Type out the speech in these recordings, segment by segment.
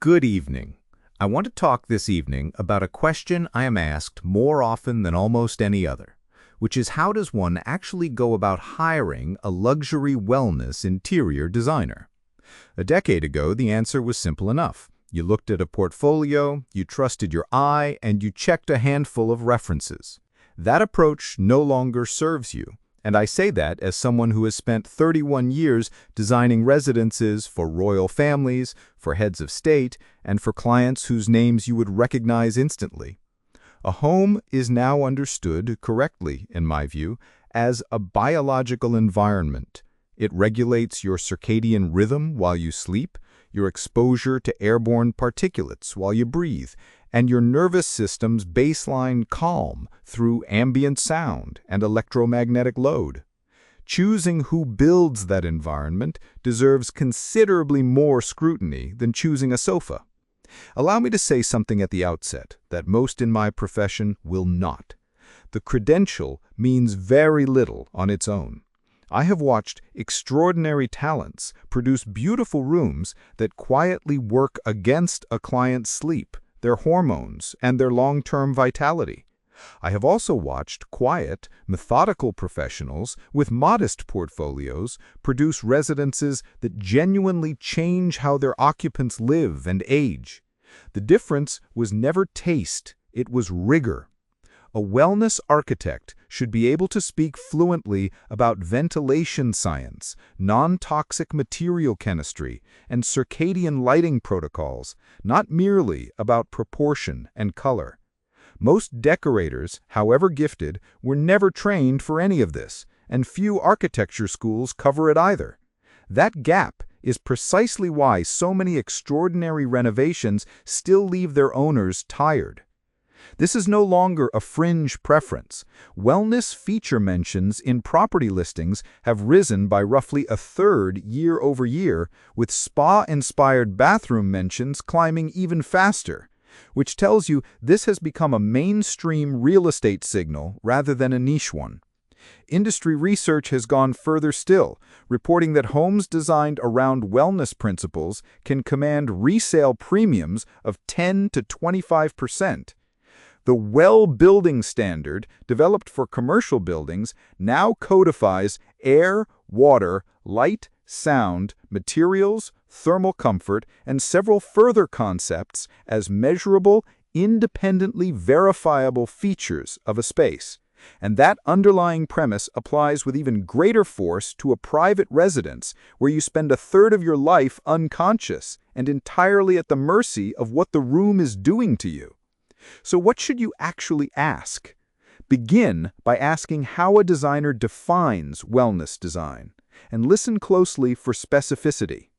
Good evening. I want to talk this evening about a question I am asked more often than almost any other, which is how does one actually go about hiring a luxury wellness interior designer? A decade ago, the answer was simple enough. You looked at a portfolio, you trusted your eye, and you checked a handful of references. That approach no longer serves you. And I say that as someone who has spent 31 years designing residences for royal families, for heads of state, and for clients whose names you would recognize instantly. A home is now understood correctly, in my view, as a biological environment. It regulates your circadian rhythm while you sleep, your exposure to airborne particulates while you breathe, and your nervous system's baseline calm through ambient sound and electromagnetic load. Choosing who builds that environment deserves considerably more scrutiny than choosing a sofa. Allow me to say something at the outset that most in my profession will not. The credential means very little on its own. I have watched extraordinary talents produce beautiful rooms that quietly work against a client's sleep, their hormones, and their long-term vitality. I have also watched quiet, methodical professionals with modest portfolios produce residences that genuinely change how their occupants live and age. The difference was never taste, it was rigor. A wellness architect should be able to speak fluently about ventilation science, non-toxic material chemistry, and circadian lighting protocols, not merely about proportion and color. Most decorators, however gifted, were never trained for any of this, and few architecture schools cover it either. That gap is precisely why so many extraordinary renovations still leave their owners tired. This is no longer a fringe preference. Wellness feature mentions in property listings have risen by roughly a third year over year, with spa-inspired bathroom mentions climbing even faster, which tells you this has become a mainstream real estate signal rather than a niche one. Industry research has gone further still, reporting that homes designed around wellness principles can command resale premiums of 10 to 25%. The WELL building standard, developed for commercial buildings, now codifies air, water, light, sound, materials, thermal comfort, and several further concepts as measurable, independently verifiable features of a space. And that underlying premise applies with even greater force to a private residence where you spend a third of your life unconscious and entirely at the mercy of what the room is doing to you. So what should you actually ask? Begin by asking how a designer defines wellness design, and listen closely for specificity.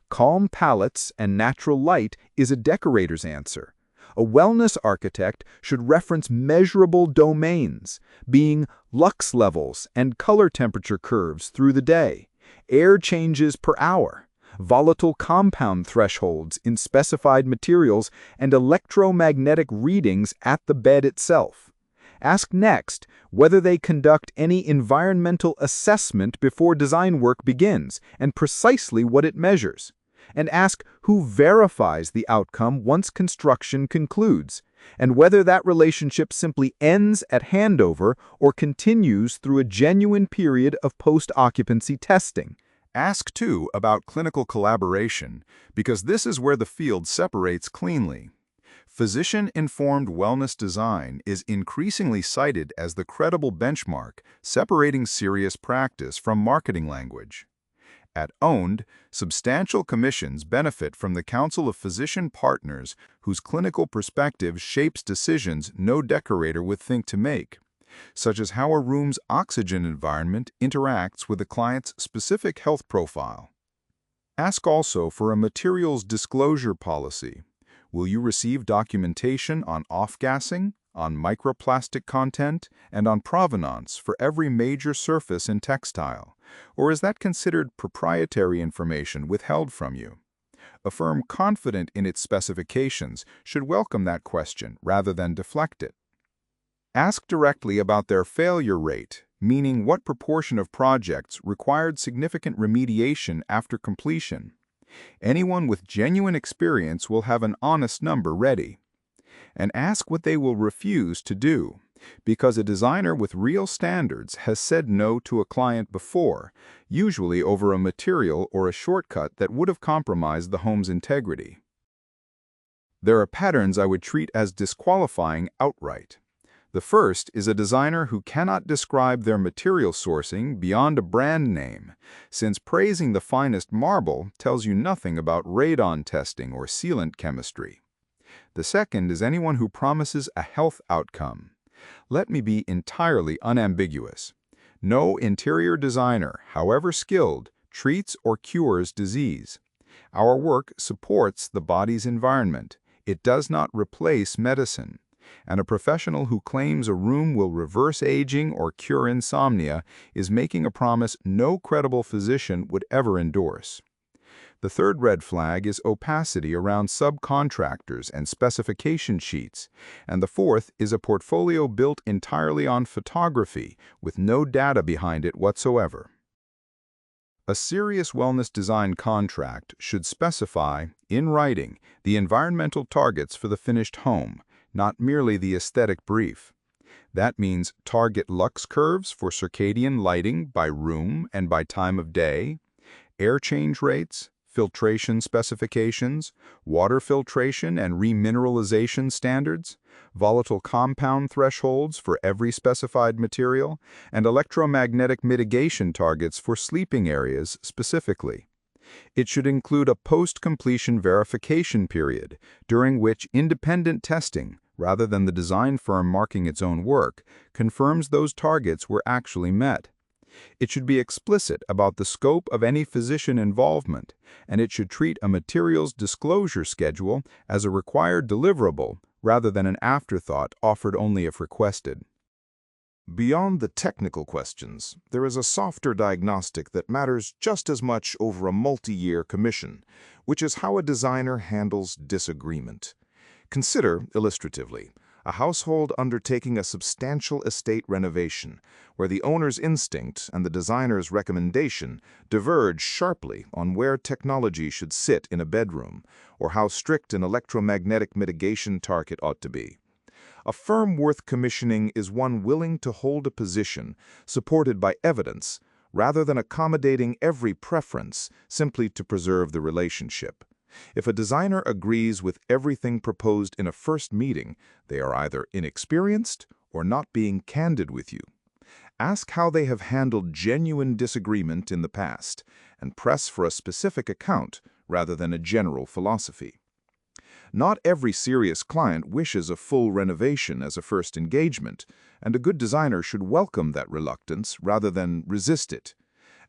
Calm palettes and natural light is a decorator's answer. A wellness architect should reference measurable domains, being lux levels and color temperature curves through the day, air changes per hour, volatile compound thresholds in specified materials, and electromagnetic readings at the bed itself. Ask next whether they conduct any environmental assessment before design work begins, and precisely what it measures. And ask who verifies the outcome once construction concludes, and whether that relationship simply ends at handover or continues through a genuine period of post-occupancy testing. Ask, too, about clinical collaboration, because this is where the field separates cleanly. Physician-informed wellness design is increasingly cited as the credible benchmark separating serious practice from marketing language. At Owned, substantial commissions benefit from the counsel of physician partners whose clinical perspective shapes decisions no decorator would think to make, such as how a room's oxygen environment interacts with a client's specific health profile. Ask also for a materials disclosure policy. Will you receive documentation on off-gassing, on microplastic content, and on provenance for every major surface in textile? Or is that considered proprietary information withheld from you? A firm confident in its specifications should welcome that question rather than deflect it. Ask directly about their failure rate, meaning what proportion of projects required significant remediation after completion. Anyone with genuine experience will have an honest number ready. And ask what they will refuse to do, because a designer with real standards has said no to a client before, usually over a material or a shortcut that would have compromised the home's integrity. There are patterns I would treat as disqualifying outright. The first is a designer who cannot describe their material sourcing beyond a brand name, since praising the finest marble tells you nothing about radon testing or sealant chemistry. The second is anyone who promises a health outcome. Let me be entirely unambiguous. No interior designer, however skilled, treats or cures disease. Our work supports the body's environment. It does not replace medicine. And a professional who claims a room will reverse aging or cure insomnia is making a promise no credible physician would ever endorse. The third red flag is opacity around subcontractors and specification sheets, and the fourth is a portfolio built entirely on photography with no data behind it whatsoever. A serious wellness design contract should specify, in writing, the environmental targets for the finished home, not merely the aesthetic brief. That means target lux curves for circadian lighting by room and by time of day, air change rates, filtration specifications, water filtration and remineralization standards, volatile compound thresholds for every specified material, and electromagnetic mitigation targets for sleeping areas specifically. It should include a post-completion verification period, during which independent testing, rather than the design firm marking its own work, confirms those targets were actually met. It should be explicit about the scope of any physician involvement, and it should treat a materials disclosure schedule as a required deliverable rather than an afterthought offered only if requested. Beyond the technical questions, there is a softer diagnostic that matters just as much over a multi-year commission, which is how a designer handles disagreement. Consider, illustratively, a household undertaking a substantial estate renovation, where the owner's instinct and the designer's recommendation diverge sharply on where technology should sit in a bedroom, or how strict an electromagnetic mitigation target ought to be. A firm worth commissioning is one willing to hold a position supported by evidence, rather than accommodating every preference simply to preserve the relationship. If a designer agrees with everything proposed in a first meeting, they are either inexperienced or not being candid with you. Ask how they have handled genuine disagreement in the past, and press for a specific account rather than a general philosophy. Not every serious client wishes a full renovation as a first engagement, and a good designer should welcome that reluctance rather than resist it.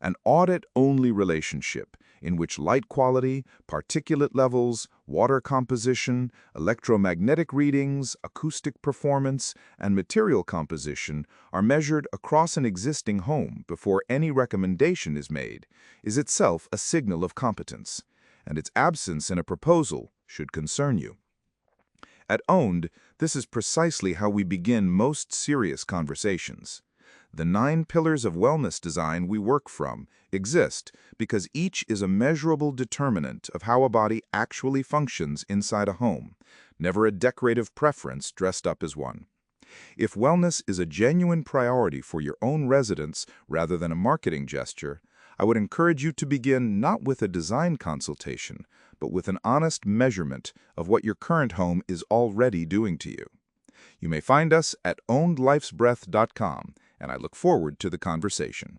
An audit-only relationship in which light quality, particulate levels, water composition, electromagnetic readings, acoustic performance, and material composition are measured across an existing home before any recommendation is made, is itself a signal of competence, and its absence in a proposal should concern you. At Owned, this is precisely how we begin most serious conversations. The 9 pillars of wellness design we work from exist because each is a measurable determinant of how a body actually functions inside a home, never a decorative preference dressed up as one. If wellness is a genuine priority for your own residents rather than a marketing gesture, I would encourage you to begin not with a design consultation, but with an honest measurement of what your current home is already doing to you. You may find us at ownedlifesbreath.com, and I look forward to the conversation.